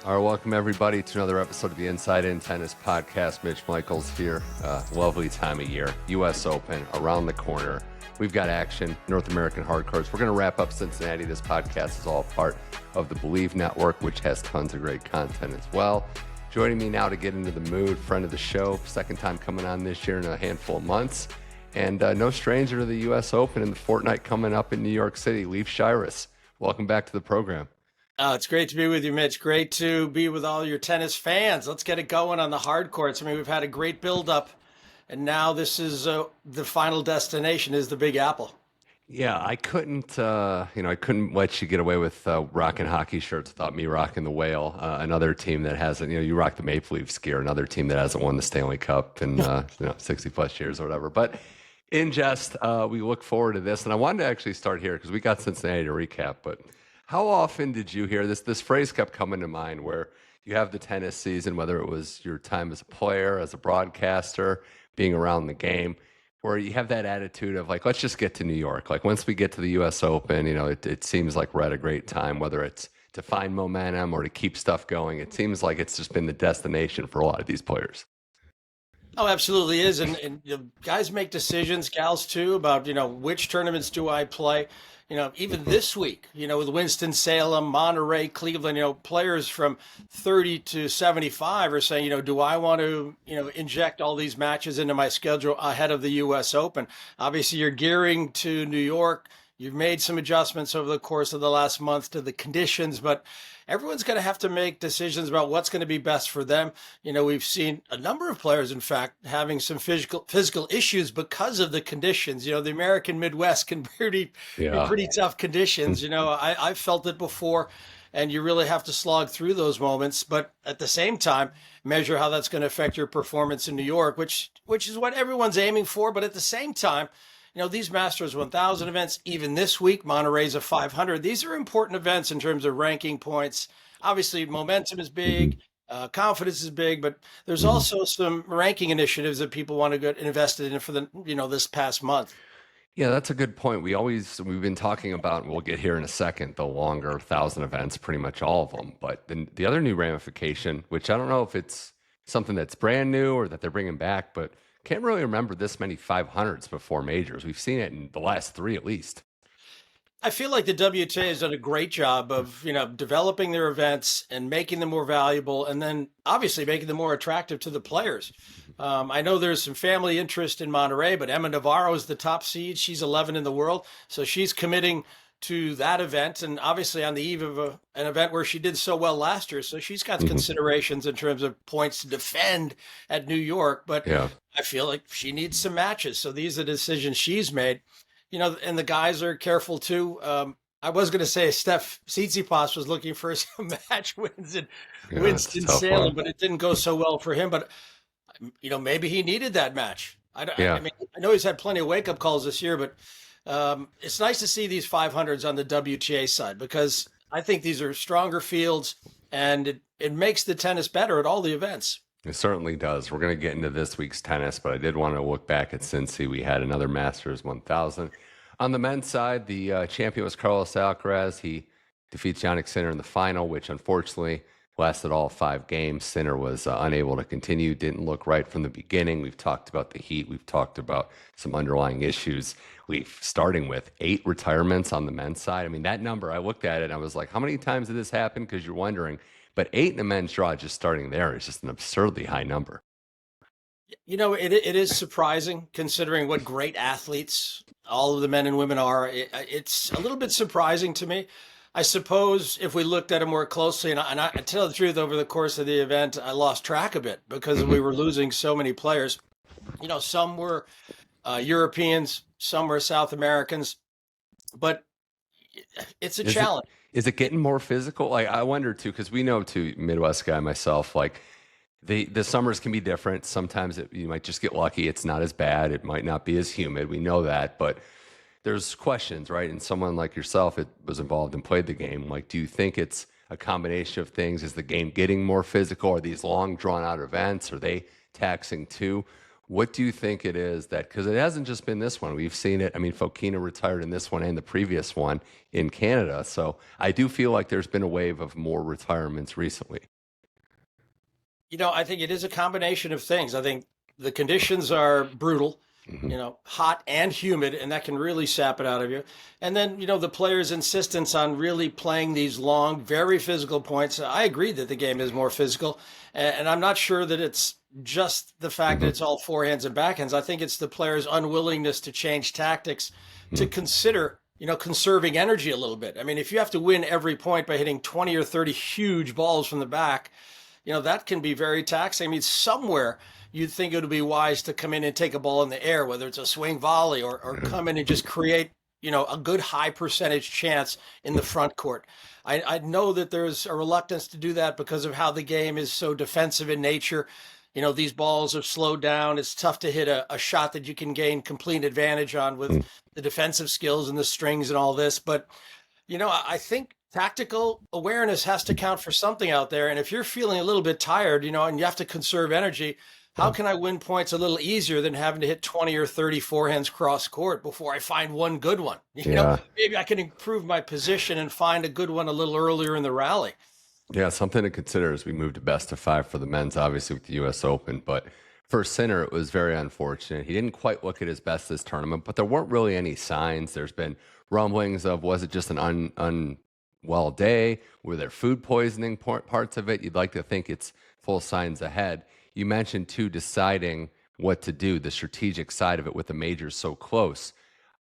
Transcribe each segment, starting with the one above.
All right, welcome everybody to another episode of the Inside In Tennis Podcast. Mitch Michals here. Lovely time of year. U.S. Open around the corner. We've got action, North American hardcores. We're going to wrap up Cincinnati. This podcast is all part of the Believe Network, which has tons of great content as well. Joining me now to get into the mood, friend of the show, second time coming on this year in a handful of months, and no stranger to the U.S. Open and the fortnight coming up in New York City, Leif Shiras. Welcome back to the program. It's great to be with you, Mitch. Great to be with all your tennis fans. Let's get it going on the hard courts. I mean, we've had a great build-up, and now this is the final destination is the Big Apple. Yeah, I couldn't let you get away with rocking hockey shirts without me rocking the Whale, another team that hasn't, you rock the Maple Leafs gear, another team that hasn't won the Stanley Cup in 60 plus years or whatever. But in jest, we look forward to this, and I wanted to actually start here because we got Cincinnati to recap, but how often did you hear this? This phrase kept coming to mind where you have the tennis season, whether it was your time as a player, as a broadcaster, being around the game, where you have that attitude of like, let's just get to New York. Like once we get to the U.S. Open, it seems like we're at a great time, whether it's to find momentum or to keep stuff going. It seems like it's just been the destination for a lot of these players. Oh, absolutely is. And guys make decisions, gals too, about, which tournaments do I play? Even this week, with Winston Salem, Monterrey, Cleveland, players from 30 to 75 are saying, do I want to, inject all these matches into my schedule ahead of the U.S. Open? Obviously, you're gearing to New York. You've made some adjustments over the course of the last month to the conditions, but everyone's going to have to make decisions about what's going to be best for them. We've seen a number of players, in fact, having some physical issues because of the conditions. The American Midwest can be pretty tough conditions. I've felt it before, and you really have to slog through those moments. But at the same time, measure how that's going to affect your performance in New York, which is what everyone's aiming for. But at the same time, these Masters 1000 events, even this week, Monterrey's a 500. These are important events in terms of ranking points. Obviously, momentum is big, confidence is big, but there's also some ranking initiatives that people want to get invested in for the, this past month. Yeah, that's a good point. We've been talking about, and we'll get here in a second, the longer 1,000 events, pretty much all of them. But then the other new ramification, which I don't know if it's something that's brand new or that they're bringing back, but can't really remember this many 500s before majors. We've seen it in the last three at least. I feel like the WTA has done a great job of, developing their events and making them more valuable, and then obviously making them more attractive to the players. I know there's some family interest in Monterrey, but Emma Navarro is the top seed. She's 11 in the world, so she's committing to that event, and obviously on the eve of an event where she did so well last year. So she's got considerations in terms of points to defend at New York, but I feel like she needs some matches. So these are the decisions she's made, and the guys are careful too. I was going to say Stefanos Tsitsipas was looking for some match wins in Winston Salem, but it didn't go so well for him. But, maybe he needed that match. I know he's had plenty of wake-up calls this year, but it's nice to see these 500s on the WTA side because I think these are stronger fields and it makes the tennis better at all the events. It certainly does. We're going to get into this week's tennis, but I did want to look back at Cincy. We had another Masters 1000. On the men's side, the champion was Carlos Alcaraz. He defeats Jannik Sinner in the final, which unfortunately lasted all 5 games. Sinner was unable to continue, didn't look right from the beginning. We've talked about the heat. We've talked about some underlying issues. Starting with 8 retirements on the men's side. I mean, that number, I looked at it and I was like, how many times did this happen? Because you're wondering. But 8 in the men's draw, just starting there, is just an absurdly high number. It is surprising considering what great athletes all of the men and women are. It's a little bit surprising to me. I suppose if we looked at it more closely, and I tell the truth, over the course of the event, I lost track of it because we were losing so many players. Some were Europeans, some were South Americans, but it's a challenge. Is it getting more physical? Like, I wonder too, because we know too, Midwest guy myself, like the summers can be different. Sometimes you might just get lucky. It's not as bad. It might not be as humid. We know that, but there's questions, right? And someone like yourself, it was involved and played the game. Like, do you think it's a combination of things? Is the game getting more physical? Are these long drawn out events? Are they taxing too? What do you think it is that, because it hasn't just been this one, we've seen it. I mean, Fokina retired in this one and the previous one in Canada. So I do feel like there's been a wave of more retirements recently. I think it is a combination of things. I think the conditions are brutal, hot and humid, and that can really sap it out of you. And then, the players' insistence on really playing these long, very physical points. I agree that the game is more physical, and I'm not sure that it's just the fact that it's all forehands and backhands. I think it's the players' unwillingness to change tactics, to consider, conserving energy a little bit. I mean, if you have to win every point by hitting 20 or 30 huge balls from the back, that can be very taxing. I mean, somewhere you'd think it would be wise to come in and take a ball in the air, whether it's a swing volley or come in and just create, a good high percentage chance in the front court. I know that there's a reluctance to do that because of how the game is so defensive in nature. These balls have slowed down. It's tough to hit a shot that you can gain complete advantage on with the defensive skills and the strings and all this. But, I think tactical awareness has to count for something out there. And if you're feeling a little bit tired, and you have to conserve energy, how can I win points a little easier than having to hit 20 or 30 forehands cross court before I find one good one? Maybe I can improve my position and find a good one a little earlier in the rally. Yeah, something to consider as we move to best of 5 for the men's, obviously with the U.S. Open. But for Sinner, it was very unfortunate. He didn't quite look at his best this tournament, but there weren't really any signs. There's been rumblings of, was it just an unwell day? Were there food poisoning parts of it? You'd like to think it's full signs ahead. You mentioned, too, deciding what to do, the strategic side of it with the majors so close.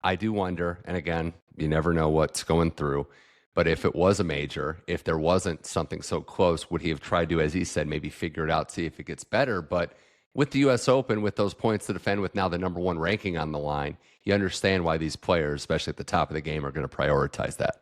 I do wonder, and again, you never know what's going through, but if it was a major, if there wasn't something so close, would he have tried to, as he said, maybe figure it out, see if it gets better? But with the U.S. Open, with those points to defend, with now the number 1 ranking on the line, you understand why these players, especially at the top of the game, are going to prioritize that.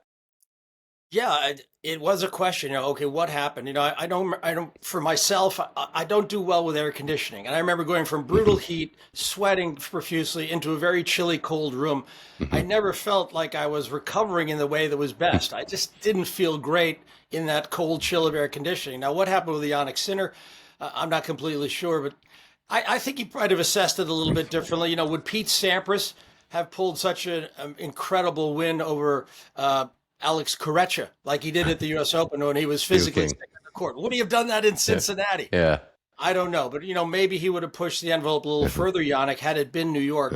Yeah, it was a question. Okay, what happened? I don't. For myself, I don't do well with air conditioning, and I remember going from brutal heat, sweating profusely, into a very chilly, cold room. I never felt like I was recovering in the way that was best. I just didn't feel great in that cold chill of air conditioning. Now, what happened with Jannik Sinner? I'm not completely sure, but I think he might have assessed it a little bit differently. Would Pete Sampras have pulled such an incredible win over Alex Corretja, like he did at the U.S. Open when he was physically sick on the court? Would he have done that in Cincinnati? Yeah. I don't know. But, maybe he would have pushed the envelope a little further, Jannik, had it been New York.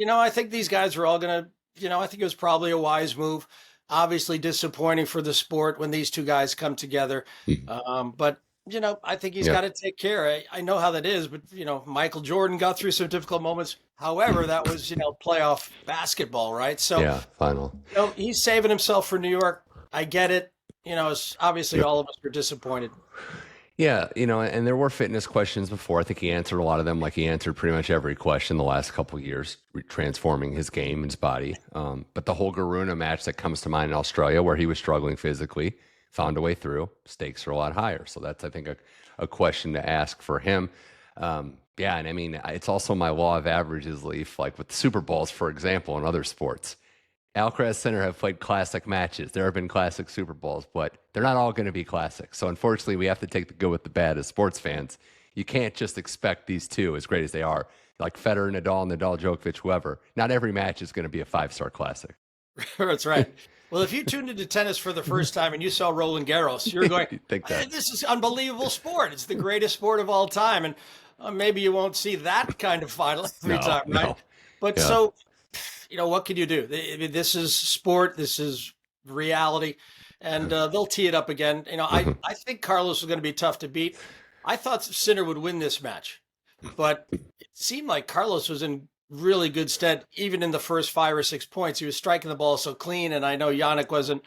I think these guys are all going to, I think it was probably a wise move. Obviously disappointing for the sport when these two guys come together. But, I think he's got to take care. I know how that is, but, Michael Jordan got through some difficult moments. However, that was, playoff basketball, right? So, final. He's saving himself for New York. I get it. Obviously all of us were disappointed. Yeah, and there were fitness questions before. I think he answered a lot of them, like he answered pretty much every question the last couple of years, transforming his game and his body. But the whole Garuna match that comes to mind in Australia, where he was struggling physically, found a way through. Stakes are a lot higher. So that's, I think, a question to ask for him. Yeah, and I mean, it's also my law of averages, Leif, like with the Super Bowls, for example, in other sports. Alcaraz Sinner have played classic matches. There have been classic Super Bowls, but they're not all going to be classic. So unfortunately, we have to take the good with the bad as sports fans. You can't just expect these two, as great as they are, like Federer, Nadal, Djokovic, whoever. Not every match is going to be a 5-star classic. That's right. Well, if you tuned into tennis for the first time and you saw Roland Garros, you're going, this is unbelievable sport. It's the greatest sport of all time. And maybe you won't see that kind of final every time, right? No. But so, what can you do? I mean, this is sport. This is reality. And they'll tee it up again. I think Carlos was going to be tough to beat. I thought Sinner would win this match. But it seemed like Carlos was in really good stead, even in the first 5 or 6 points. He was striking the ball so clean, and I know Jannik wasn't,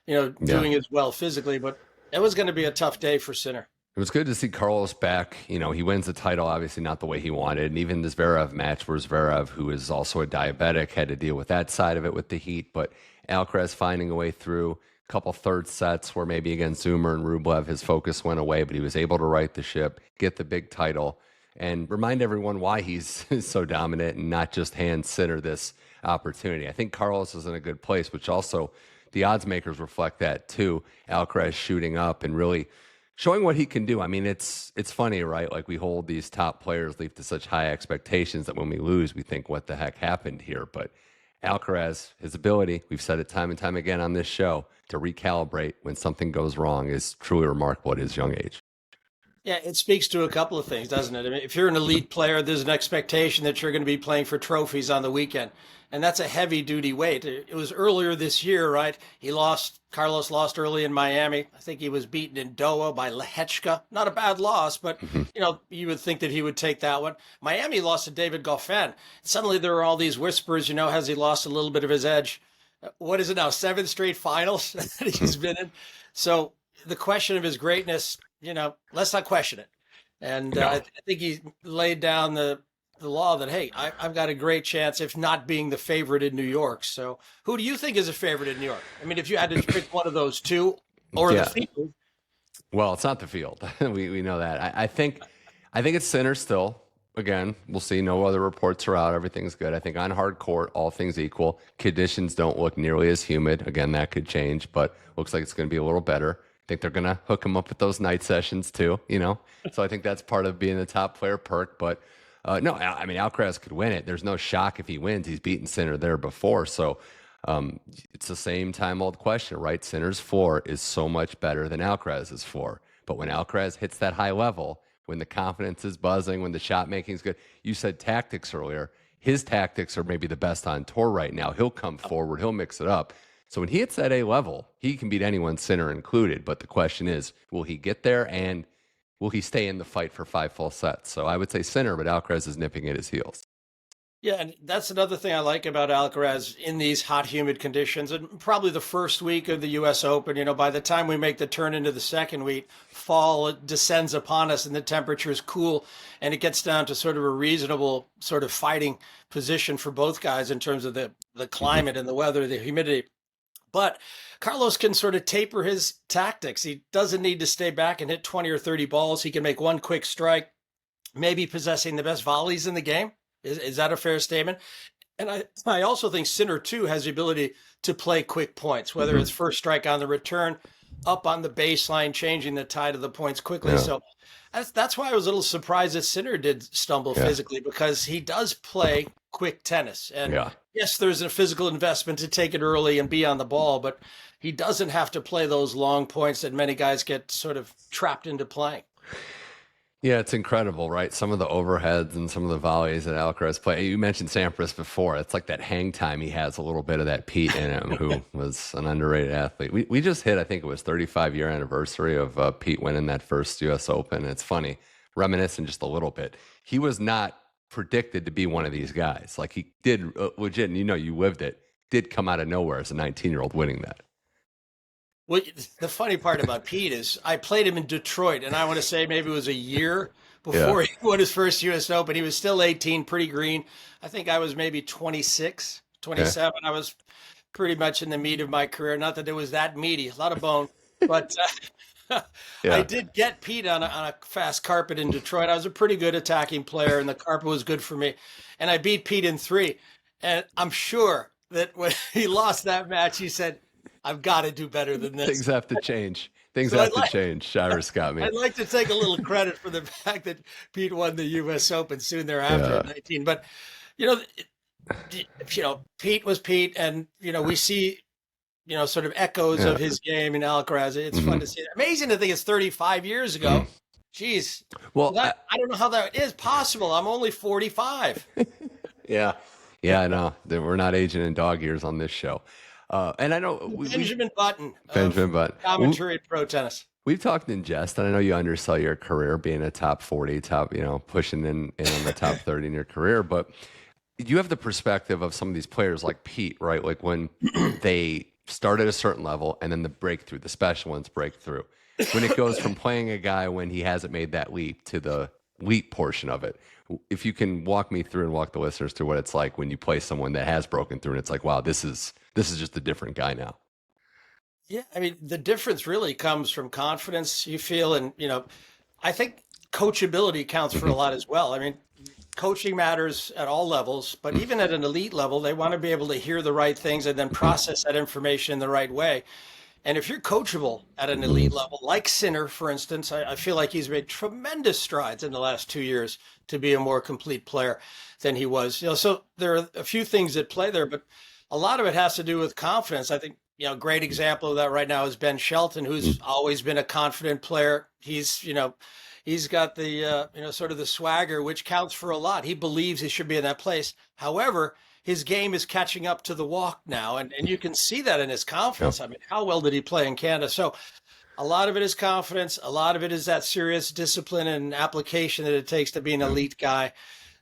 doing as well physically, but it was going to be a tough day for Sinner. It was good to see Carlos back. He wins the title, obviously not the way he wanted. And even the Zverev match where Zverev, who is also a diabetic, had to deal with that side of it with the heat. But Alcaraz finding a way through, a couple third sets where maybe against Zoomer and Rublev, his focus went away, but he was able to right the ship, get the big title, and remind everyone why he's so dominant and not just hand Sinner this opportunity. I think Carlos is in a good place, which also the odds makers reflect that too. Alcaraz shooting up and really showing what he can do. I mean, it's funny, right? Like we hold these top players, Leif, to such high expectations that when we lose, we think, what the heck happened here? But Alcaraz, his ability, we've said it time and time again on this show, to recalibrate when something goes wrong is truly remarkable at his young age. Yeah, it speaks to a couple of things, doesn't it? I mean, if you're an elite player, there's an expectation that you're going to be playing for trophies on the weekend. And that's a heavy duty weight. It was earlier this year, right? Carlos lost early in Miami. I think he was beaten in Doha by Lehechka. Not a bad loss, but you would think that he would take that one. Miami lost to David Goffin. Suddenly there are all these whispers, has he lost a little bit of his edge? What is it now? 7 straight finals that he's been in. So the question of his greatness, let's not question it. And No. I think he laid down the law that, hey, I've got a great chance, if not being the favorite in New York. So who do you think is a favorite in New York? I mean, if you had to pick one of those two or Yeah. the field. Well, it's not the field. we know that. I think it's Sinner still. Again, we'll see. No other reports are out. Everything's good. I think on hard court, all things equal, conditions don't look nearly as humid. Again, that could change, but looks like it's going to be a little better. I think they're going to hook him up with those night sessions too, So I think that's part of being the top player perk. But no, I mean, Alcaraz could win it. There's no shock if he wins. He's beaten Sinner there before. So it's the same time old question, right? Sinner's floor is so much better than Alcaraz's floor. But when Alcaraz hits that high level, when the confidence is buzzing, when the shot making is good, you said tactics earlier. His tactics are maybe the best on tour right now. He'll come forward. He'll mix it up. So when he hits that A level, he can beat anyone, Sinner included. But the question is, will he get there and will he stay in the fight for 5 full sets? So I would say Sinner, but Alcaraz is nipping at his heels. Yeah, and that's another thing I like about Alcaraz in these hot, humid conditions. And probably the first week of the U.S. Open, by the time we make the turn into the second week, fall descends upon us and the temperatures cool, and it gets down to sort of a reasonable sort of fighting position for both guys in terms of the climate and the weather, the humidity. But Carlos can sort of taper his tactics. He doesn't need to stay back and hit 20 or 30 balls. He can make one quick strike, maybe possessing the best volleys in the game. Is that a fair statement? And I also think Sinner, too, has the ability to play quick points, whether it's first strike on the return, up on the baseline, changing the tide of the points quickly. Yeah. So that's why I was a little surprised that Sinner did stumble physically, because he does play quick tennis. And yes, there's a physical investment to take it early and be on the ball, but he doesn't have to play those long points that many guys get sort of trapped into playing. Yeah, it's incredible, right? Some of the overheads and some of the volleys that Alcaraz play. You mentioned Sampras before. It's like that hang time. He has a little bit of that Pete in him, who was an underrated athlete. We just hit, I think it was 35-year anniversary of Pete winning that first U.S. Open. It's funny, reminiscing just a little bit. He was not predicted to be one of these guys. Like, he did legit, and you lived it, did come out of nowhere as a 19-year-old winning that. Well, the funny part about Pete is I played him in Detroit, and I want to say maybe it was a year before he won his first U.S. Open. He was still 18, pretty green. I think I was maybe 26, 27. I was pretty much in the meat of my career. Not that it was that meaty, a lot of bone. But I did get Pete on a fast carpet in Detroit. I was a pretty good attacking player, and the carpet was good for me. And I beat Pete in 3. And I'm sure that when he lost that match, he said, I've got to do better than this. Things have to change. Things have to change. Shiras got me. I'd like to take a little credit for the fact that Pete won the U.S. Open soon thereafter at 19. But, Pete was Pete. And, we see, sort of echoes of his game in Alcaraz. It's fun to see. Amazing to think it's 35 years ago. Jeez. Well, I don't know how that is possible. I'm only 45. Yeah, I know. We're not aging in dog years on this show. And I know Benjamin Button, commentary at Pro Tennis. We've talked in jest, and I know you undersell your career being a top 40, pushing in on the top 30 in your career. But you have the perspective of some of these players like Pete, right? Like when they start at a certain level, and then the special ones break through. When it goes from playing a guy when he hasn't made that leap to the leap portion of it. If you can walk me through and walk the listeners through what it's like when you play someone that has broken through, and it's like, wow, this is just a different guy now. Yeah, I mean, the difference really comes from confidence you feel. And, I think coachability counts for a lot as well. I mean, coaching matters at all levels, but even at an elite level, they want to be able to hear the right things and then process that information in the right way. And if you're coachable at an elite level, like Sinner, for instance, I feel like he's made tremendous strides in the last 2 years to be a more complete player than he was. So there are a few things that play there, but a lot of it has to do with confidence. I think great example of that right now is Ben Shelton, who's always been a confident player. He's got the, sort of the swagger, which counts for a lot. He believes he should be in that place. However, his game is catching up to the walk now, and you can see that in his confidence. Yep. I mean, how well did he play in Canada? So a lot of it is confidence. A lot of it is that serious discipline and application that it takes to be an elite guy.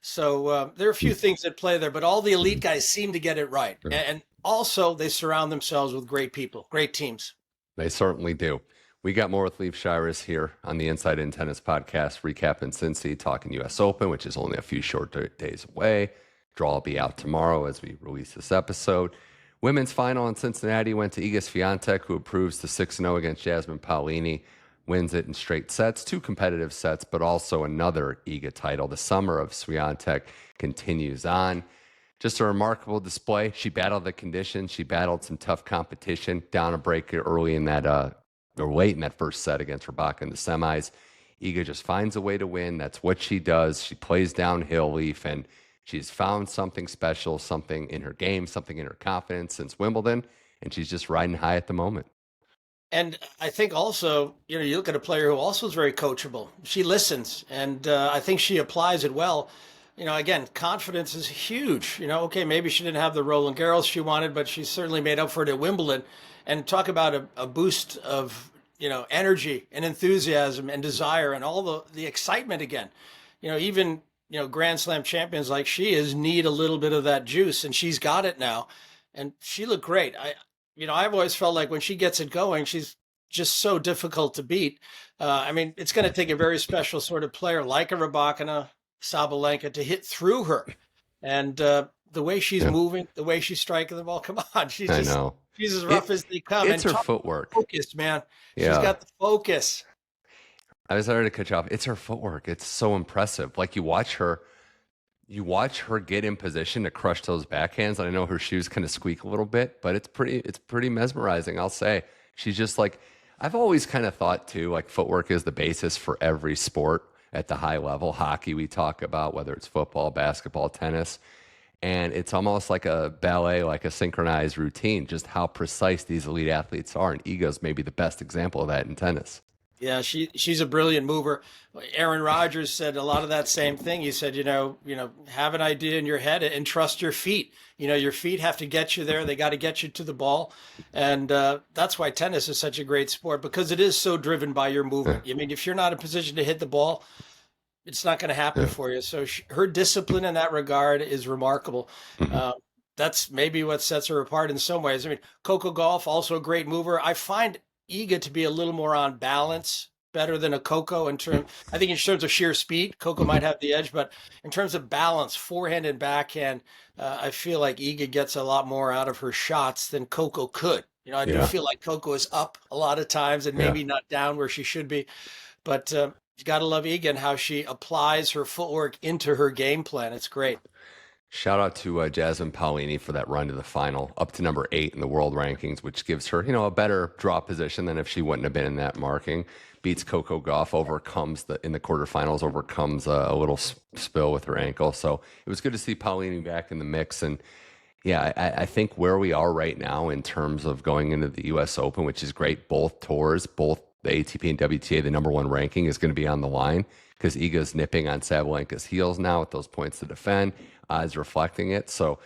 So there are a few things that play there, but all the elite guys seem to get it right. And also they surround themselves with great people, great teams. They certainly do. We got more with Leif Shiras here on the Inside In Tennis podcast, recapping Cincy, talking U.S. Open, which is only a few short days away. Draw will be out tomorrow as we release this episode. Women's final in Cincinnati went to Iga Swiatek, who improves to 6-0 against Jasmine Paolini, wins it in straight sets, 2 competitive sets, but also another Iga title. The summer of Swiatek continues on. Just a remarkable display. She battled the conditions. She battled some tough competition, down a break early in that, or late in that first set against Rybakina in the semis. Iga just finds a way to win. That's what she does. She plays downhill, Leaf, and she's found something special, something in her game, something in her confidence since Wimbledon, and she's just riding high at the moment. And I think also, you look at a player who also is very coachable. She listens, and I think she applies it well. Again, confidence is huge. Okay, maybe she didn't have the Roland Garros she wanted, but she certainly made up for it at Wimbledon. And talk about a boost of, energy and enthusiasm and desire and all the excitement again. Even Grand Slam champions like she is need a little bit of that juice, and she's got it now. And she looked great. I've always felt like when she gets it going, she's just so difficult to beat. It's going to take a very special sort of player like a Rybakina, Sabalenka to hit through her. And the way she's moving, the way she's striking the ball, come on. She's as rough as they come. It's her footwork. Focus, man. She's got the focus. I was sorry to cut you off. It's her footwork. It's so impressive. Like you watch her get in position to crush those backhands. And I know her shoes kind of squeak a little bit, but it's pretty mesmerizing, I'll say. She's just like, I've always kind of thought too, like footwork is the basis for every sport at the high level. Hockey, we talk about, whether it's football, basketball, tennis. And it's almost like a ballet, like a synchronized routine, just how precise these elite athletes are. And Iga's maybe the best example of that in tennis. Yeah, she's a brilliant mover. Aaron Rodgers said a lot of that same thing. He said, have an idea in your head and trust your feet. Your feet have to get you there. They got to get you to the ball. And that's why tennis is such a great sport, because it is so driven by your movement. If you're not in position to hit the ball, it's not going to happen for you. So her discipline in that regard is remarkable. That's maybe what sets her apart in some ways. Coco Gauff, also a great mover. I find Iga to be a little more on balance, better than a Coco I think in terms of sheer speed, Coco might have the edge, but in terms of balance, forehand and backhand, I feel like Iga gets a lot more out of her shots than Coco could. I do feel like Coco is up a lot of times and maybe not down where she should be, but you got to love Iga and how she applies her footwork into her game plan. It's great. Shout out to Jasmine Paolini for that run to the final, up to number 8 in the world rankings, which gives her, a better draw position than if she wouldn't have been in that marking. Beats Coco Gauff, in the quarterfinals, overcomes a little spill with her ankle. So it was good to see Paolini back in the mix. And I think where we are right now in terms of going into the U.S. Open, which is great, both tours, both the ATP and WTA, the number 1 ranking is going to be on the line because Iga's nipping on Sabalenka's heels now with those points to defend. Odds reflecting it. So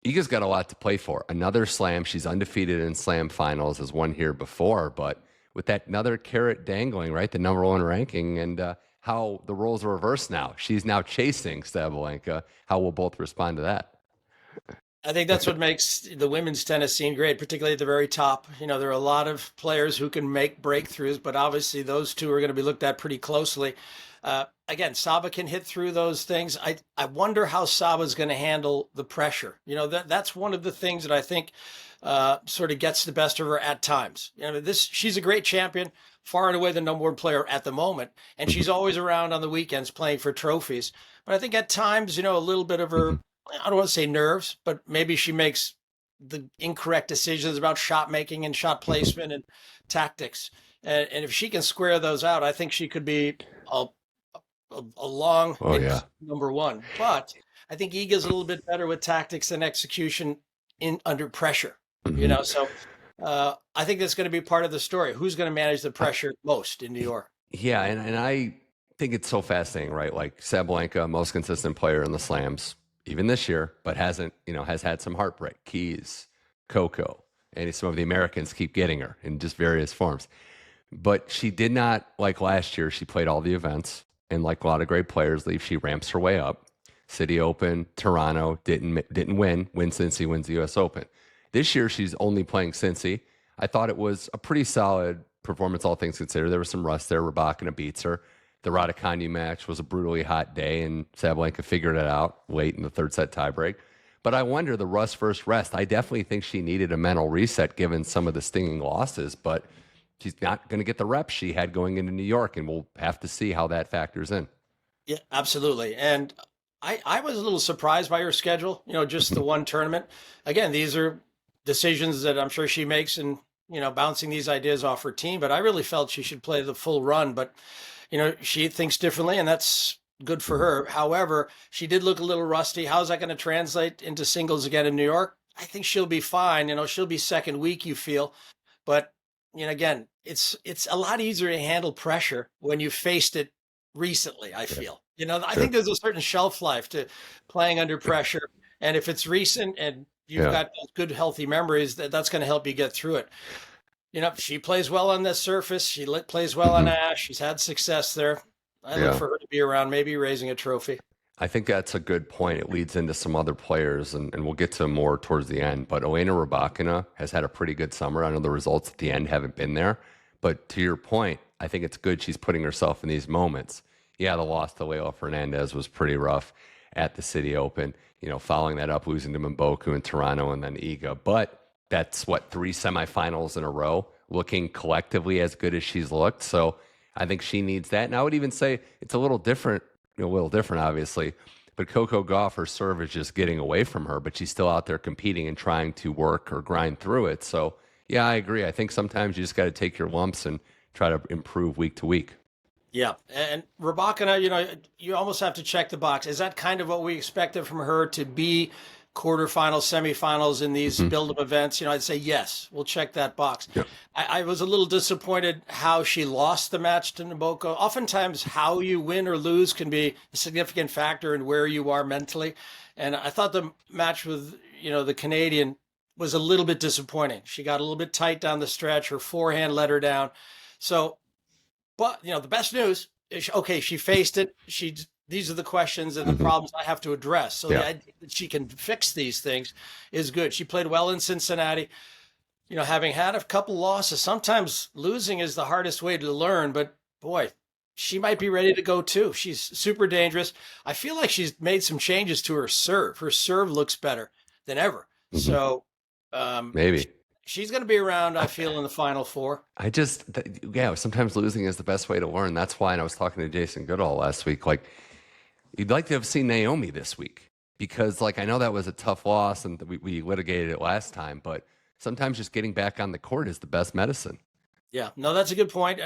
Iga's got a lot to play for. Another slam. She's undefeated in slam finals, has won here before, but with that another carrot dangling, right? The number 1 ranking, and how the roles are reversed now. She's now chasing Sabalenka. How will both respond to that? I think that's what makes the women's tennis scene great, particularly at the very top. There are a lot of players who can make breakthroughs, but obviously those two are going to be looked at pretty closely. Again, Saba can hit through those things. I wonder how Saba's going to handle the pressure. That's one of the things that I think sort of gets the best of her at times. She's a great champion, far and away the number 1 player at the moment, and she's always around on the weekends playing for trophies. But I think at times, a little bit of her, I don't want to say nerves, but maybe she makes the incorrect decisions about shot making and shot placement and tactics. And if she can square those out, I think she could be a long number 1. But I think Iga's a little bit better with tactics and execution under pressure. So I think that's going to be part of the story. Who's going to manage the pressure most in New York? Yeah, and I think it's so fascinating, right? Like Sabalenka, most consistent player in the slams, even this year, but hasn't, has had some heartbreak. Keys, Coco, and some of the Americans keep getting her in just various forms. But she did not, like last year, she played all the events. And like a lot of great players leave, she ramps her way up. City Open, Toronto, didn't win. Win Cincy, wins the US Open. This year, she's only playing Cincy. I thought it was a pretty solid performance, all things considered. There was some rust there. Rybakina beats her. The Raducanu match was a brutally hot day, and Sabalenka figured it out late in the third set tiebreak. But I wonder, the rust versus rest, I definitely think she needed a mental reset given some of the stinging losses, but she's not going to get the reps she had going into New York, and we'll have to see how that factors in. Yeah, absolutely. And I was a little surprised by her schedule, just the one tournament. Again, these are decisions that I'm sure she makes and, bouncing these ideas off her team. But I really felt she should play the full run. But, she thinks differently, and that's good for her. However, she did look a little rusty. How's that going to translate into singles again in New York? I think she'll be fine. She'll be second week, you feel. But, again, it's a lot easier to handle pressure when you faced it recently, I feel. I think there's a certain shelf life to playing under pressure. And if it's recent and you've got good, healthy memories, that's going to help you get through it. She plays well on this surface. She plays well on Ash. She's had success there. I look for her to be around, maybe raising a trophy. I think that's a good point. It leads into some other players, and we'll get to more towards the end. But Elena Rybakina has had a pretty good summer. I know the results at the end haven't been there. But to your point, I think it's good she's putting herself in these moments. Yeah, the loss to Leylah Fernandez was pretty rough at the City Open. Following that up, losing to Mboko in Toronto and then Iga. But that's, 3 semifinals in a row, looking collectively as good as she's looked. So I think she needs that. And I would even say it's a little different, obviously. But Coco Gauff, her serve is just getting away from her, but she's still out there competing and trying to work or grind through it. So, yeah, I agree. I think sometimes you just got to take your lumps and try to improve week to week. Yeah. And Rybakina, you almost have to check the box. Is that kind of what we expected from her, to be quarterfinals, semifinals in these build-up events? I'd say yes, we'll check that box. Yep. I was a little disappointed how she lost the match to Mboko. Oftentimes how you win or lose can be a significant factor in where you are mentally. And I thought the match with, the Canadian was a little bit disappointing. She got a little bit tight down the stretch. Her forehand let her down. So, but, the best news is, okay, she faced it. These are the questions and the problems I have to address. So the idea that she can fix these things is good. She played well in Cincinnati. Having had a couple losses, sometimes losing is the hardest way to learn. But boy, she might be ready to go too. She's super dangerous. I feel like she's made some changes to her serve. Her serve looks better than ever. So maybe she's going to be around, I feel, in the Final Four. Sometimes losing is the best way to learn. That's why, and I was talking to Jason Goodall last week, you'd like to have seen Naomi this week, because I know that was a tough loss and we litigated it last time, but sometimes just getting back on the court is the best medicine. Yeah, no, that's a good point.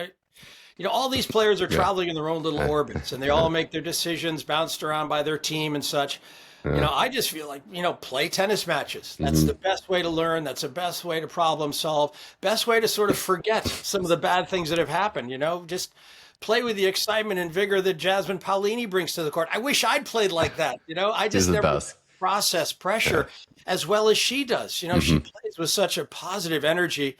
All these players are traveling in their own little orbits, and they all make their decisions bounced around by their team and such. I just feel like, play tennis matches. That's the best way to learn. That's the best way to problem solve. Best way to sort of forget some of the bad things that have happened, just play with the excitement and vigor that Jasmine Paolini brings to the court. I wish I'd played like that. I just never process pressure as well as she does. She plays with such a positive energy,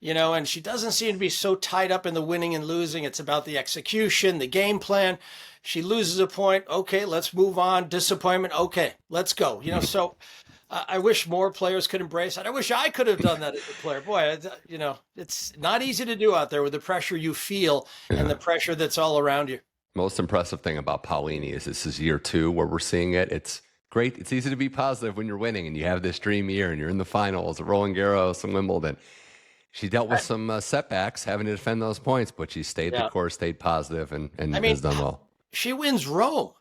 and she doesn't seem to be so tied up in the winning and losing. It's about the execution, the game plan. She loses a point. Okay, let's move on. Disappointment. Okay, let's go. So I wish more players could embrace that. I wish I could have done that as a player. Boy, it's not easy to do out there with the pressure you feel and the pressure that's all around you. Most impressive thing about Paolini is this is year 2 where we're seeing it. It's great. It's easy to be positive when you're winning and you have this dream year and you're in the finals at Roland Garros and Wimbledon. She dealt with some setbacks having to defend those points, but she stayed the course, stayed positive, and has done well. She wins Rome.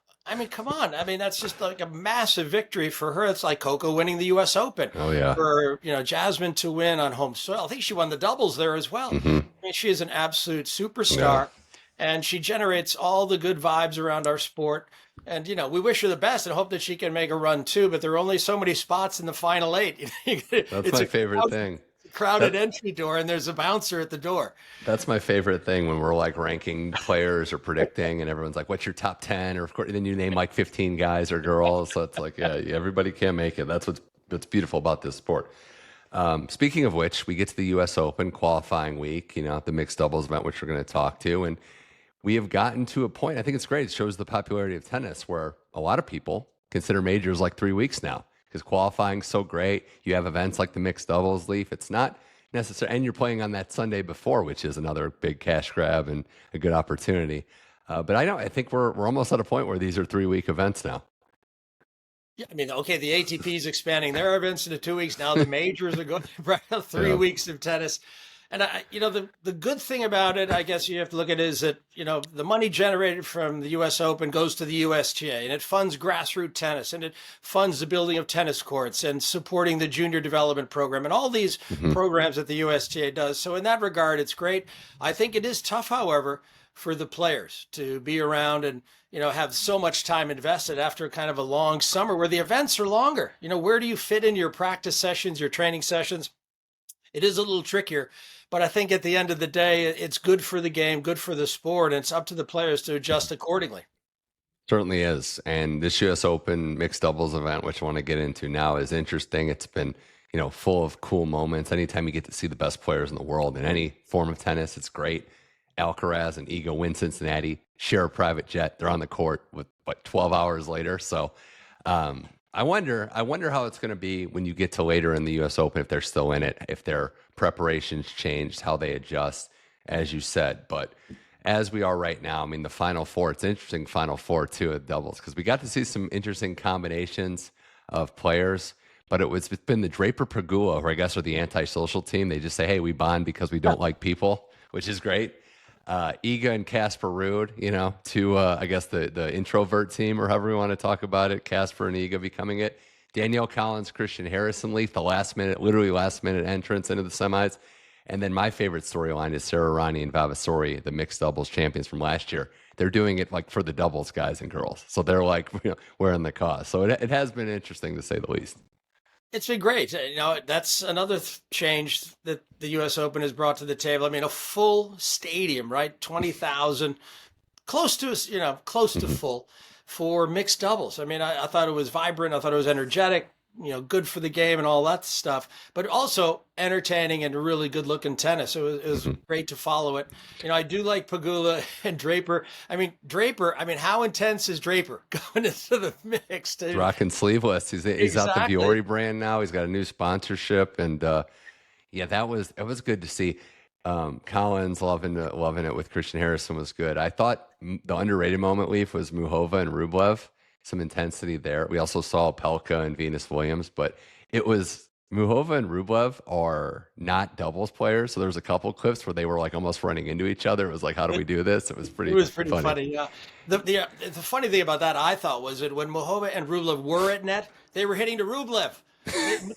Come on. That's just like a massive victory for her. It's like Coco winning the U.S. Open. Oh, yeah. For, Jasmine to win on home soil. I think she won the doubles there as well. She is an absolute superstar, and she generates all the good vibes around our sport. And, we wish her the best and hope that she can make a run too, but there are only so many spots in the final 8. That's my favorite thing. crowded entry door and there's a bouncer at the door. That's my favorite thing when we're like ranking players or predicting, and everyone's like, "What's your top 10?" Or of course, then you name like 15 guys or girls. So it's like, yeah, everybody can't make it. That's what's beautiful about this sport. Speaking of which, we get to the U.S. Open qualifying week. The mixed doubles event, which we're going to talk to, and we have gotten to a point. I think it's great. It shows the popularity of tennis, where a lot of people consider majors like 3 weeks now because qualifying's so great. You have events like the mixed doubles, Leaf. It's not necessary, and you're playing on that Sunday before, which is another big cash grab and a good opportunity. But I think we're almost at a point where these are 3-week events now. Yeah, I mean, okay, the ATP is expanding their events into 2 weeks now. The majors are going 3 weeks of tennis. And the good thing about it, I guess you have to look at it, is that, the money generated from the U.S. Open goes to the USTA, and it funds grassroots tennis, and it funds the building of tennis courts and supporting the junior development program and all these programs that the USTA does. So in that regard, it's great. I think it is tough, however, for the players to be around and, have so much time invested after kind of a long summer where the events are longer. Where do you fit in your practice sessions, your training sessions? It is a little trickier. But I think at the end of the day, it's good for the game, good for the sport, and it's up to the players to adjust accordingly. Certainly is. And this U.S. Open mixed doubles event, which I want to get into now, is interesting. It's been, full of cool moments. Anytime you get to see the best players in the world in any form of tennis, it's great. Alcaraz and Iga win Cincinnati, share a private jet. They're on the court with 12 hours later. So I wonder how it's going to be when you get to later in the U.S. Open, if they're still in it, if their preparations changed, how they adjust, as you said. But as we are right now, I mean, the Final Four, it's an interesting Final Four, too, of doubles, because we got to see some interesting combinations of players. But it's been the Draper Pegula, who I guess are the antisocial team. They just say, hey, we bond because we don't like people, which is great. Iga and Casper Ruud, I guess the introvert team, or however we want to talk about it, Casper and Iga becoming it. Danielle Collins, Christian Harrison Leaf, literally last minute entrance into the semis. And then my favorite storyline is Sarah Rani and Vavasori, the mixed doubles champions from last year. They're doing it like for the doubles guys and girls. So they're like, wearing the cause. So it has been interesting to say the least. It's been great. That's another change that the U.S. Open has brought to the table. I mean, a full stadium, right? 20,000, close to full for mixed doubles. I mean, I thought it was vibrant. I thought it was energetic, good for the game and all that stuff, but also entertaining and really good looking tennis. It was great to follow it. I do like Pegula and Draper. I mean, how intense is Draper going into the mix? He's rocking sleeveless. He's out the Viore brand now. He's got a new sponsorship, and it was good to see. Collins loving it with Christian Harrison was good. I thought the underrated moment, Leaf, was Muchova and Rublev. Some intensity there. We also saw Pelka and Venus Williams, but it was Muchova and Rublev are not doubles players. So there was a couple clips where they were like almost running into each other. It was like, how do we do this? It was pretty funny. Yeah. The funny thing about that, I thought, was that when Muchova and Rublev were at net, they were hitting to Rublev.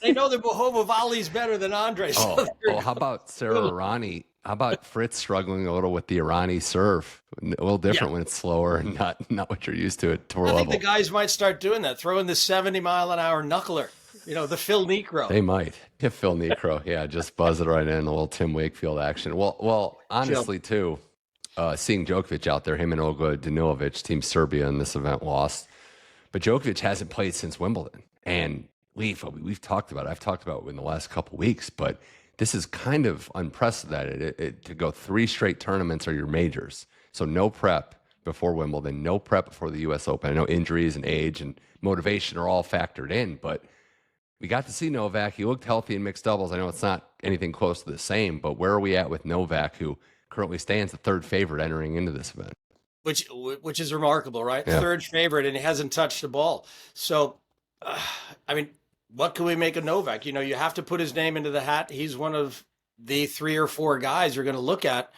They know that Muchova volleys better than Andre. So how about Sarah Rani? How about Fritz struggling a little with the Irani serve? A little different when it's slower and not what you're used to at tour level. I think the guys might start doing that, throwing the 70-mile-an-hour knuckler, the Phil Necro. They might. If Phil Necro, just buzz it right in, a little Tim Wakefield action. Well, honestly, too, seeing Djokovic out there, him and Olga Danilovic, Team Serbia in this event lost. But Djokovic hasn't played since Wimbledon. And we've talked about it. I've talked about it in the last couple of weeks, but this is kind of unprecedented. To go 3 straight tournaments are your majors. So no prep before Wimbledon, no prep before the U.S. Open. I know injuries and age and motivation are all factored in, but we got to see Novak. He looked healthy in mixed doubles. I know it's not anything close to the same, but where are we at with Novak, who currently stands the third favorite entering into this event? Which is remarkable, right? Yeah. Third favorite, and he hasn't touched the ball. So, what can we make of Novak? You have to put his name into the hat. He's one of the 3 or 4 guys you're going to look at.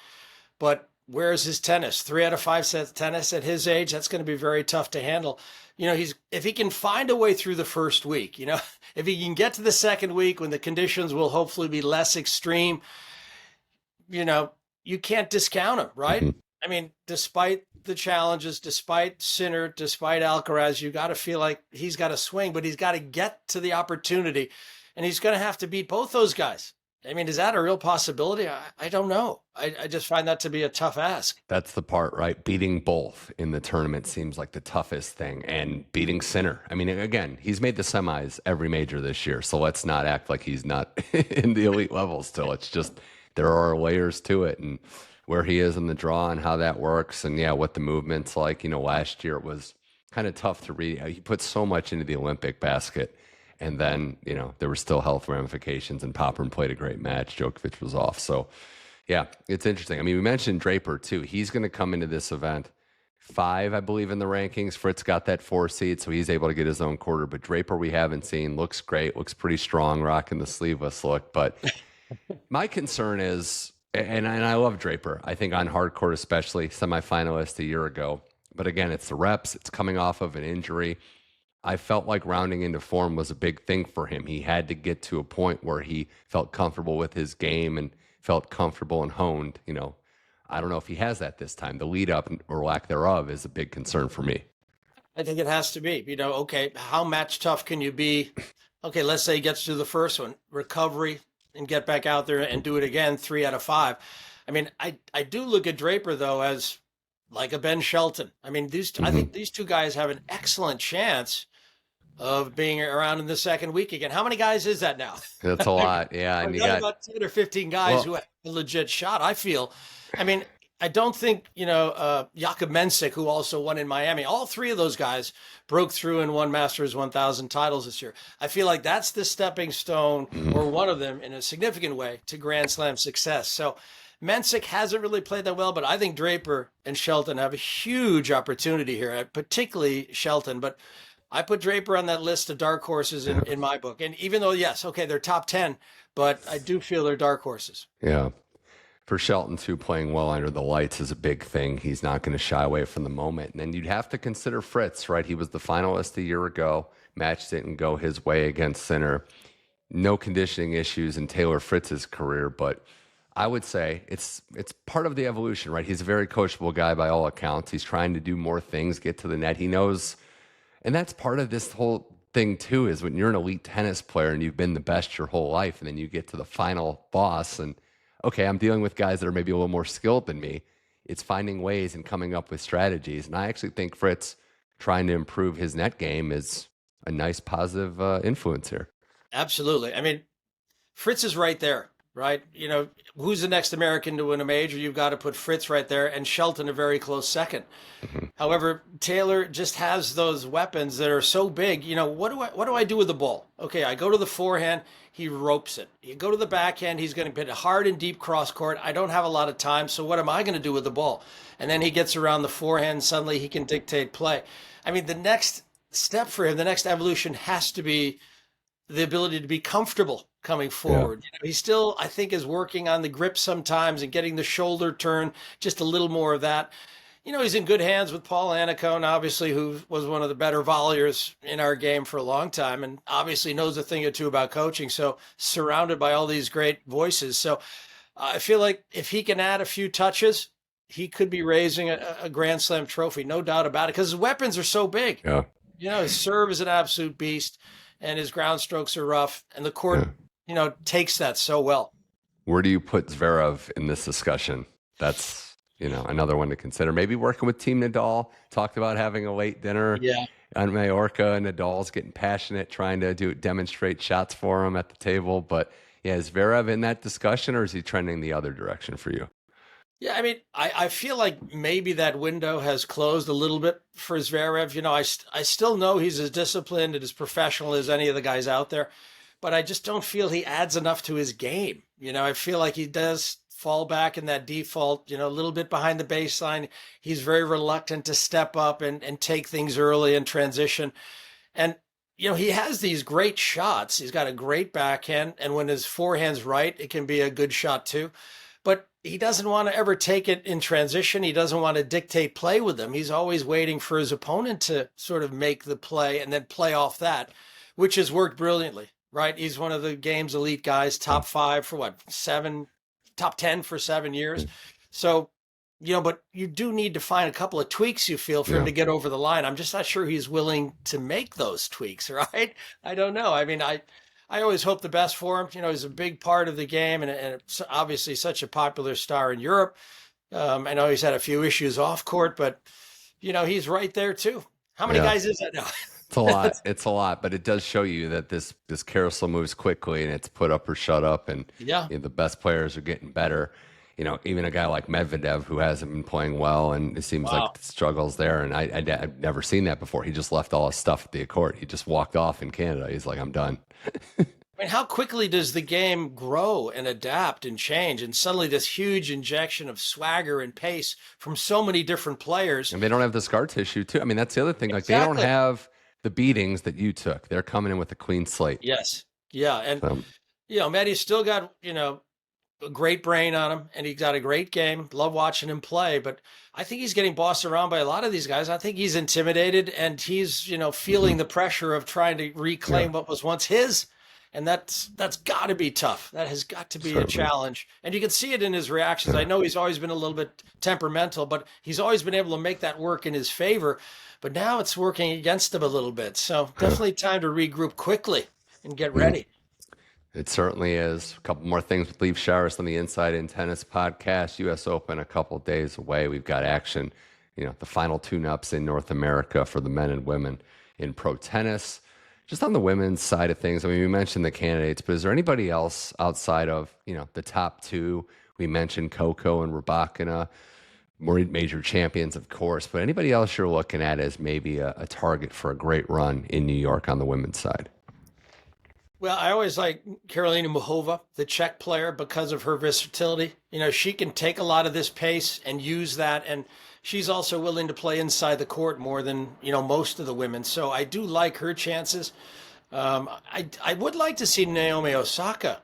But where's his tennis? 3 out of 5 sets tennis at his age, that's going to be very tough to handle. If he can find a way through the first week, if he can get to the second week when the conditions will hopefully be less extreme, you can't discount him, right? Mm-hmm. I mean, despite the challenges, despite Sinner, despite Alcaraz, you got to feel like he's got to swing, but he's got to get to the opportunity, and he's going to have to beat both those guys. I mean, is that a real possibility? I don't know. I just find that to be a tough ask. That's the part, right? Beating both in the tournament seems like the toughest thing. And beating Sinner. I mean, again, he's made the semis every major this year. So let's not act like he's not in the elite level still. It's just there are layers to it and where he is in the draw and how that works. And yeah, what the movement's like. Last year it was kind of tough to read. He put so much into the Olympic basket. And then, there were still health ramifications and Popper played a great match. Djokovic was off. So yeah, it's interesting. I mean, we mentioned Draper too. He's going to come into this event 5, I believe, in the rankings. Fritz got that 4 seed, so he's able to get his own quarter. But Draper, we haven't seen. Looks great. Looks pretty strong, rocking the sleeveless look. But my concern is, and I love Draper. I think on hard court especially, semifinalist a year ago. But again, it's the reps. It's coming off of an injury. I felt like rounding into form was a big thing for him. He had to get to a point where he felt comfortable with his game and felt comfortable and honed. I don't know if he has that this time. The lead up or lack thereof is a big concern for me. I think it has to be. Okay, how match tough can you be? Okay, let's say he gets through the first one, recovery, and get back out there and do it again, 3 out of 5. I mean, I do look at Draper, though, as like a Ben Shelton. I mean, I think these two guys have an excellent chance of being around in the second week again. How many guys is that now? That's a lot. Yeah. And you got about 10 or 15 guys who have a legit shot, I feel. I mean, I don't think, Jakub Mensik, who also won in Miami, all 3 of those guys broke through and won Masters 1000 titles this year. I feel like that's the stepping stone, or one of them in a significant way, to Grand Slam success. So Mensik hasn't really played that well, but I think Draper and Shelton have a huge opportunity here, particularly Shelton. But I put Draper on that list of dark horses in my book. And even though, yes, okay, they're top 10, but I do feel they're dark horses. Yeah. For Shelton, too, playing well under the lights is a big thing. He's not going to shy away from the moment. And then you'd have to consider Fritz, right? He was the finalist a year ago. Match didn't go his way against Sinner. No conditioning issues in Taylor Fritz's career, but I would say it's part of the evolution, right? He's a very coachable guy by all accounts. He's trying to do more things, get to the net. He knows. And that's part of this whole thing, too, is when you're an elite tennis player and you've been the best your whole life, and then you get to the final boss and, okay, I'm dealing with guys that are maybe a little more skilled than me. It's finding ways and coming up with strategies. And I actually think Fritz trying to improve his net game is a nice positive influence here. Absolutely. I mean, Fritz is right there, right? Who's the next American to win a major? You've got to put Fritz right there, and Shelton a very close second. However, Taylor just has those weapons that are so big. What do I do with the ball? Okay, I go to the forehand, he ropes it. You go to the backhand, he's going to hit hard and deep cross court. I don't have a lot of time, so what am I going to do with the ball? And then he gets around the forehand, suddenly he can dictate play. I mean, the next step for him, the next evolution has to be the ability to be comfortable coming forward. Yeah. He still, I think, is working on the grip sometimes and getting the shoulder turn, just a little more of that. He's in good hands with Paul Annacone, obviously, who was one of the better volleyers in our game for a long time and obviously knows a thing or two about coaching. So surrounded by all these great voices. So I feel like if he can add a few touches, he could be raising a Grand Slam trophy, no doubt about it, because his weapons are so big. Yeah. His serve is an absolute beast and his ground strokes are rough, and the court, takes that so well. Where do you put Zverev in this discussion? That's, another one to consider. Maybe working with Team Nadal. Talked about having a late dinner on Mallorca. Nadal's getting passionate, trying to demonstrate shots for him at the table. But yeah, is Zverev in that discussion, or is he trending the other direction for you? Yeah, I mean, I feel like maybe that window has closed a little bit for Zverev. I still know he's as disciplined and as professional as any of the guys out there, but I just don't feel he adds enough to his game. I feel like he does fall back in that default, a little bit behind the baseline. He's very reluctant to step up and take things early and transition. And, he has these great shots. He's got a great backhand. And when his forehand's right, it can be a good shot too. But he doesn't want to ever take it in transition. He doesn't want to dictate play with them. He's always waiting for his opponent to sort of make the play and then play off that, which has worked brilliantly, right? He's one of the game's elite guys, top 5 for top 10 for 7 years. So, but you do need to find a couple of tweaks, you feel, for him to get over the line. I'm just not sure he's willing to make those tweaks, right? I don't know. I mean, I always hope the best for him. He's a big part of the game, and it's obviously such a popular star in Europe. I know he's had a few issues off court, but he's right there too. How many guys is that now? It's a lot. It's a lot, but it does show you that this carousel moves quickly, and it's put up or shut up, and the best players are getting better. Even a guy like Medvedev, who hasn't been playing well, and it seems like the struggles there. And I've never seen that before. He just left all his stuff at the court. He just walked off in Canada. He's like, I'm done. I mean, how quickly does the game grow and adapt and change? And suddenly this huge injection of swagger and pace from so many different players. And they don't have the scar tissue, too. I mean, that's the other thing. Like, they don't have the beatings that you took. They're coming in with a clean slate. Yes. Yeah. And, Maddie's still got, a great brain on him, and he's got a great game. Love watching him play, but I think he's getting bossed around by a lot of these guys. I think he's intimidated, and he's, feeling the pressure of trying to reclaim what was once his. And that's got to be tough. That has got to be a challenge. And you can see it in his reactions. I know he's always been a little bit temperamental, but he's always been able to make that work in his favor. But now it's working against him a little bit. So definitely time to regroup quickly and get ready. It certainly is. A couple more things with Leif Shiras on the Inside in Tennis podcast. U.S. Open a couple days away. We've got action, the final tune-ups in North America for the men and women in pro tennis. Just on the women's side of things, I mean, we mentioned the candidates, but is there anybody else outside of, the top two? We mentioned Coco and Rybakina, more major champions, of course, but anybody else you're looking at as maybe a target for a great run in New York on the women's side? Well, I always like Karolina Muchova, the Czech player, because of her versatility. She can take a lot of this pace and use that, and she's also willing to play inside the court more than, most of the women. So I do like her chances. I would like to see Naomi Osaka,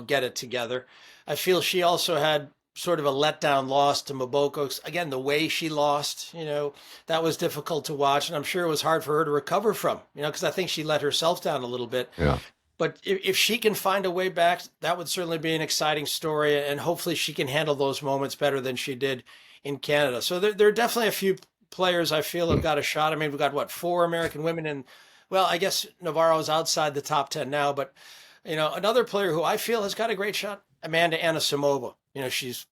get it together. I feel she also had sort of a letdown loss to Mboko. Again, the way she lost, that was difficult to watch, and I'm sure it was hard for her to recover from, because I think she let herself down a little bit. Yeah. But if she can find a way back, that would certainly be an exciting story, and hopefully she can handle those moments better than she did in Canada. So there are definitely a few players I feel have got a shot. I mean, we've got, 4 American women, and, well, I guess Navarro's outside the top 10 now, but, another player who I feel has got a great shot, Amanda Anisimova. She's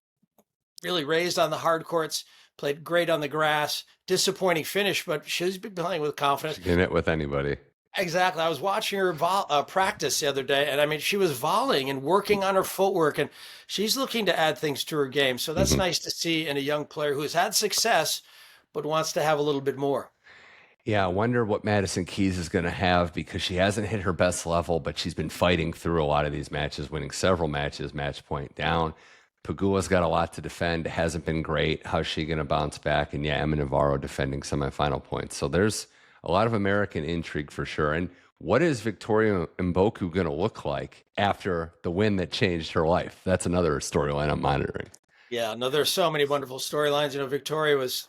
really raised on the hard courts, played great on the grass, disappointing finish, but she's been playing with confidence. She can hit with anybody. Exactly. I was watching her practice the other day, and I mean, she was volleying and working on her footwork, and she's looking to add things to her game. So that's nice to see in a young player who's had success, but wants to have a little bit more. Yeah, I wonder what Madison Keys is going to have, because she hasn't hit her best level, but she's been fighting through a lot of these matches, winning several matches, match point down. Pegula's got a lot to defend. Hasn't been great. How's she going to bounce back? And Emma Navarro defending semifinal points. So there's a lot of American intrigue for sure. And what is Victoria Mboko going to look like after the win that changed her life? That's another storyline I'm monitoring. Yeah, no, there's so many wonderful storylines. Victoria was,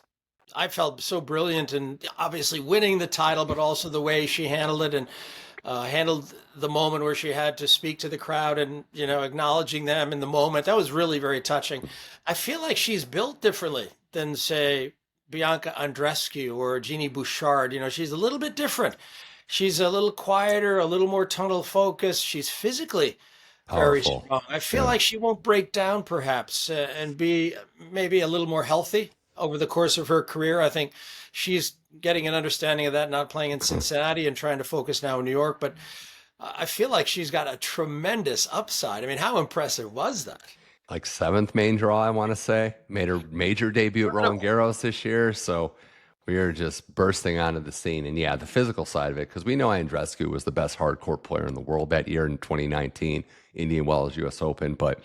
I felt, so brilliant, and obviously winning the title, but also the way she handled it, and handled the moment where she had to speak to the crowd and, acknowledging them in the moment. That was really very touching. I feel like she's built differently than, say, Bianca Andreescu or Jeannie Bouchard. She's a little bit different. She's a little quieter, a little more tunnel focused. She's physically very strong. I feel like she won't break down, perhaps, and be maybe a little more healthy over the course of her career. I think she's getting an understanding of that, not playing in Cincinnati and trying to focus now in New York. But I feel like she's got a tremendous upside. I mean, how impressive was that? Like 7th main draw, I want to say. Made her major debut at Roland Garros this year. So we are just bursting onto the scene. And yeah, the physical side of it, because we know Andreescu was the best hard court player in the world that year in 2019, Indian Wells US Open. But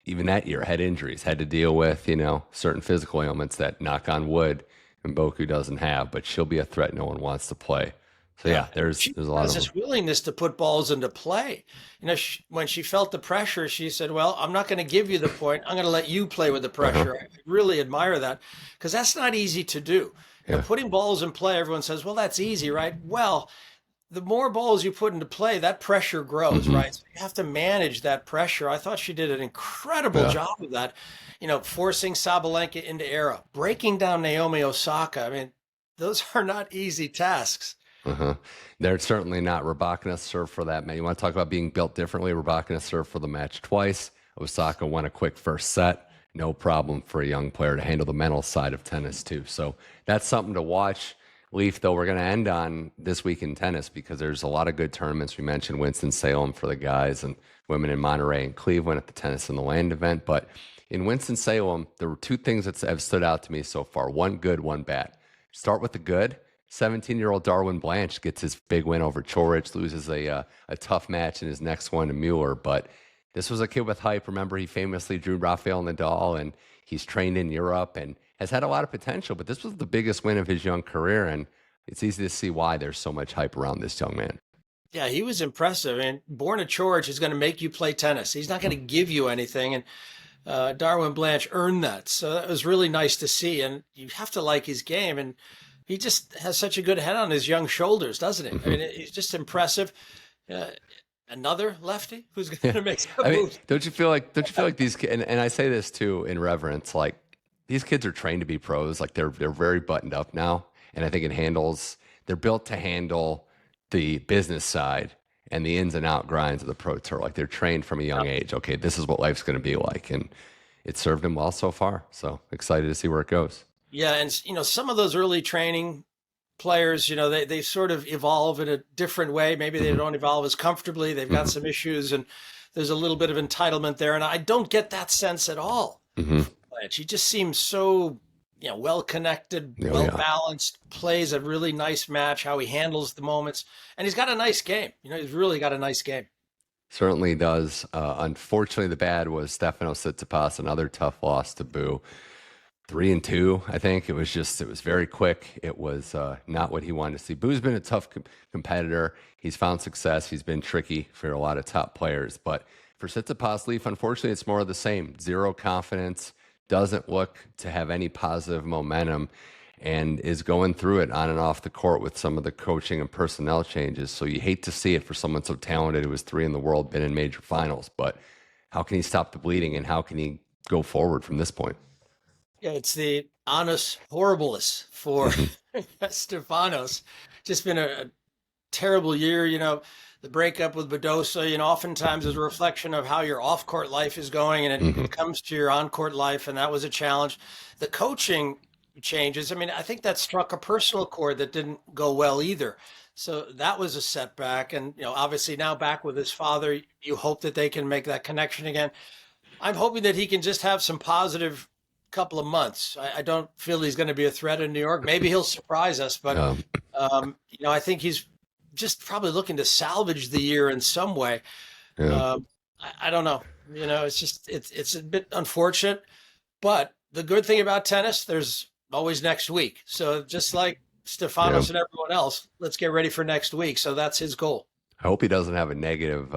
even that year had injuries, had to deal with, certain physical ailments that, knock on wood, Mboko doesn't have. But she'll be a threat no one wants to play. So yeah, there's a lot of this willingness to put balls into play. When she felt the pressure, she said, "Well, I'm not going to give you the point. I'm going to let you play with the pressure." I really admire that, because that's not easy to do. Putting balls in play, everyone says, "Well, that's easy, right?" Well, the more balls you put into play, that pressure grows, right? So you have to manage that pressure. I thought she did an incredible job of that. Forcing Sabalenka into error, breaking down Naomi Osaka. I mean, those are not easy tasks. Uh-huh. They're certainly not. Rybakina served for that, man. You want to talk about being built differently? Rybakina served for the match twice. Osaka won a quick first set. No problem for a young player to handle the mental side of tennis, too. So that's something to watch. Leaf, though, we're going to end on this week in tennis because there's a lot of good tournaments. We mentioned Winston-Salem for the guys and women in Monterrey and Cleveland at the Tennis in the Land event. But in Winston-Salem, there were two things that have stood out to me so far. One good, one bad. Start with the good. 17-year-old Darwin Blanch gets his big win over Chorich, loses a tough match in his next one to Mueller. But this was a kid with hype. Remember, he famously drew Rafael Nadal, and he's trained in Europe and has had a lot of potential. But this was the biggest win of his young career, and it's easy to see why there's so much hype around this young man. Yeah, he was impressive. And born a Chorich is going to make you play tennis. He's not going to give you anything. And Darwin Blanch earned that. So that was really nice to see. And you have to like his game. And he just has such a good head on his young shoulders, doesn't he? I mean, he's just impressive. Another lefty who's going to make some moves. Don't you feel like these kids, and I say this too in reverence, like these kids are trained to be pros. Like they're very buttoned up now. And I think they're built to handle the business side and the ins and out grinds of the pro tour. Like they're trained from a young age. Okay, this is what life's going to be like. And it served him well so far. So excited to see where it goes. Yeah, and some of those early training players, they sort of evolve in a different way. Maybe they don't evolve as comfortably. They've got some issues, and there's a little bit of entitlement there. And I don't get that sense at all. He just seems so, well connected, well balanced. Plays a really nice match. How he handles the moments, and he's got a nice game. He's really got a nice game. Certainly does. Unfortunately, the bad was Stefanos Tsitsipas, another tough loss to Boo. 3-2, I think. It was very quick. It was not what he wanted to see. Boo's been a tough competitor. He's found success. He's been tricky for a lot of top players. But for Tsitsipas, Leaf, unfortunately, it's more of the same. Zero confidence, doesn't look to have any positive momentum, and is going through it on and off the court with some of the coaching and personnel changes. So you hate to see it for someone so talented who was 3 in the world, been in major finals. But how can he stop the bleeding, and how can he go forward from this point? Yeah, it's the honest horribleness for Stefanos. Just been a terrible year. The breakup with Badosa, oftentimes is a reflection of how your off-court life is going, and it comes to your on-court life, and that was a challenge. The coaching changes, I think that struck a personal chord that didn't go well either. So that was a setback. And, obviously now back with his father, you hope that they can make that connection again. I'm hoping that he can just have some positive couple of months. I don't feel he's going to be a threat in New York. Maybe he'll surprise us, but I think he's just probably looking to salvage the year in some way. I don't know. It's a bit unfortunate, but the good thing about tennis, there's always next week. So just like Stefanos and everyone else, let's get ready for next week. So that's his goal. I hope he doesn't have a negative,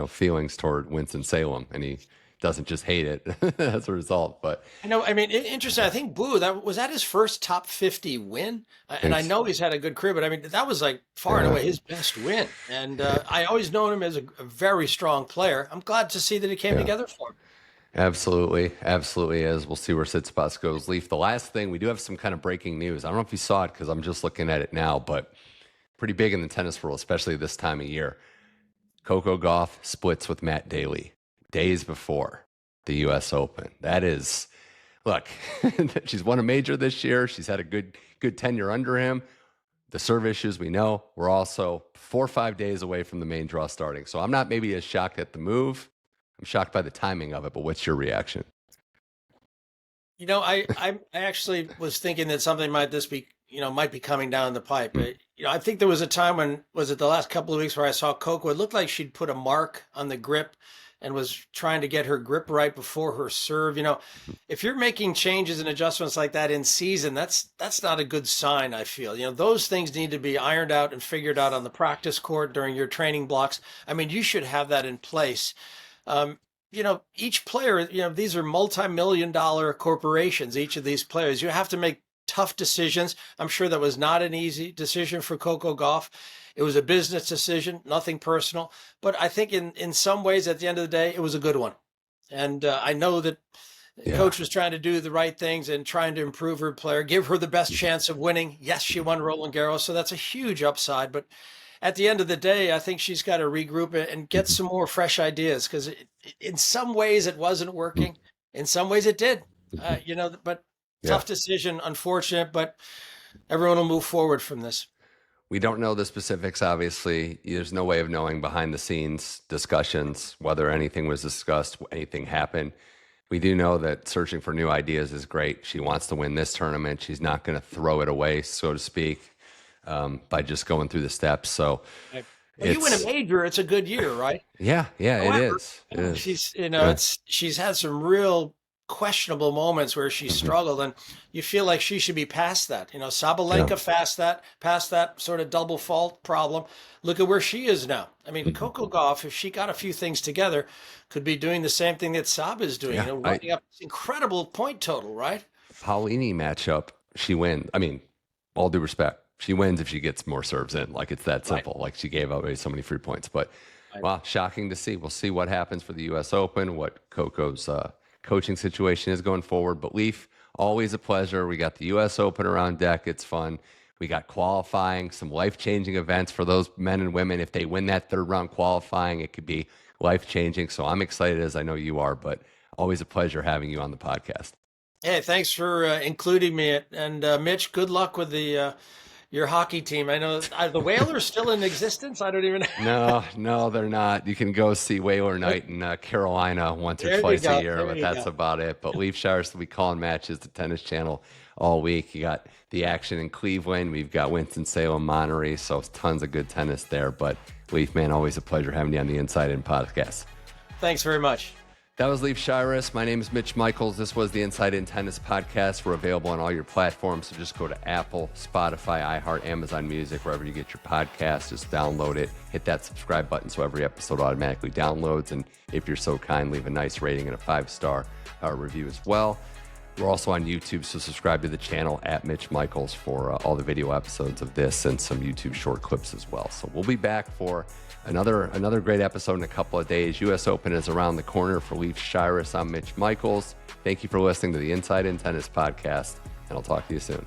feelings toward Winston-Salem, and he doesn't just hate it as a result. But interesting. I think Boo, was that his first top 50 win? And I know he's had a good career, but that was like far and away his best win. And I always known him as a very strong player. I'm glad to see that it came together for him. Absolutely is. We'll see where Tsitsipas goes. Leaf, the last thing, we do have some kind of breaking news. I don't know if you saw it because I'm just looking at it now, but pretty big in the tennis world, especially this time of year. Coco Gauff splits with Matt Daly days before the U.S. Open. That is, look, she's won a major this year. She's had a good tenure under him. The serve issues we know. We're also 4 or 5 days away from the main draw starting. So I'm not maybe as shocked at the move. I'm shocked by the timing of it, but what's your reaction? I actually was thinking that something might be coming down the pipe. I think there was a time when, was it the last couple of weeks, where I saw Coco, it looked like she'd put a mark on the grip and was trying to get her grip right before her serve. If you're making changes and adjustments like that in season, that's not a good sign, I feel. Those things need to be ironed out and figured out on the practice court during your training blocks. You should have that in place. Each player, these are multi-million-dollar corporations, each of these players. You have to make tough decisions. I'm sure that was not an easy decision for Coco Gauff. It was a business decision, nothing personal. But I think in some ways, at the end of the day, it was a good one. And I know that The coach was trying to do the right things and trying to improve her player, give her the best chance of winning. Yes, she won Roland Garros, so that's a huge upside. But at the end of the day, I think she's got to regroup and get some more fresh ideas, because in some ways it wasn't working. In some ways it did, but tough decision, unfortunate, but everyone will move forward from this. We don't know the specifics, obviously. There's no way of knowing behind the scenes discussions, whether anything was discussed, anything happened. We do know that searching for new ideas is great. She wants to win this tournament. She's not going to throw it away, so to speak, by just going through the steps. So well, you win a major, it's a good year, right? Yeah, However, it is. She's, she's had some real questionable moments where she struggled, and you feel like she should be past that. Sabalenka past that sort of double fault problem. Look at where she is now. I mean, Coco Gauff, if she got a few things together, could be doing the same thing that Sab is doing. Running up this incredible point total, right? Paolini matchup, she wins. I mean, all due respect, she wins if she gets more serves in. Like, it's that simple. Right. Like, she gave away so many free points. But wow, shocking to see. We'll see what happens for the U.S. Open, what Coco's coaching situation is going forward. But Leif, always a pleasure. We got the U.S. Open around deck. It's fun. We got qualifying, some life-changing events for those men and women. If they win that third round qualifying, it could be life-changing. So I'm excited, as I know you are, but always a pleasure having you on the podcast. Hey, thanks for including me. And Mitch, good luck with your hockey team. I know, are the Whalers still in existence? I don't even know. No, they're not. You can go see Whaler Night in Carolina once or twice a year, but that's about it. But Leif Shiras will be calling matches, the Tennis Channel, all week. You got the action in Cleveland. We've got Winston Salem, Monterrey, so tons of good tennis there. But Leif, man, always a pleasure having you on the Inside In podcast. Thanks very much. That was Leif Shiras. My name is Mitch Michals. This was the Inside In Tennis podcast. We're available on all your platforms, so just go to Apple, Spotify, iHeart, Amazon Music, wherever you get your podcast. Just download it. Hit that subscribe button so every episode automatically downloads. And if you're so kind, leave a nice rating and a 5-star review as well. We're also on YouTube, so subscribe to the channel at Mitch Michals for all the video episodes of this and some YouTube short clips as well. So we'll be back for another great episode in a couple of days. U.S. Open is around the corner. For Leif Shiras, I'm Mitch Michals. Thank you for listening to the Inside In Tennis podcast, and I'll talk to you soon.